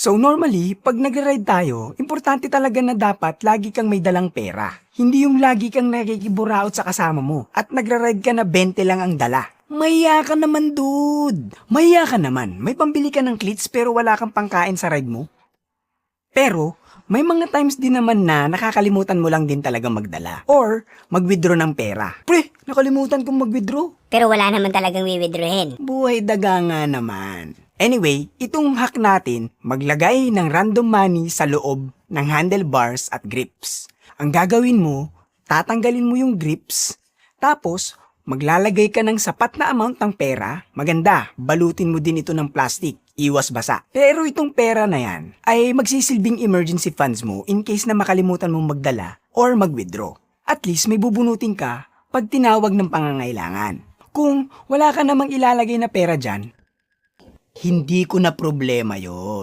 So normally, pag nag-ride tayo, importante talaga na dapat lagi kang may dalang pera. Hindi yung lagi kang nakikiburaot sa kasama mo at nagra-ride ka na 20 lang ang dala. Mahiya ka naman, dude. Mahiya ka naman. May pambili ka ng cleats pero wala kang pangkain sa ride mo. Pero, may mga times din naman na nakakalimutan mo lang din talaga magdala or mag-withdraw ng pera. Pre, nakalimutan kong mag-withdraw. Pero wala naman talagang wiwithdrawin. Buhay daga nga naman. Anyway, itong hack natin, maglagay ng random money sa loob ng handlebars at grips. Ang gagawin mo, tatanggalin mo yung grips, tapos maglalagay ka ng sapat na amount ng pera. Maganda, balutin mo din ito ng plastic, iwas basa. Pero itong pera na yan ay magsisilbing emergency funds mo in case na makalimutan mong magdala or mag-withdraw. At least may bubunutin ka pag tinawag ng pangangailangan. Kung wala ka namang ilalagay na pera dyan, hindi ko na problema yon.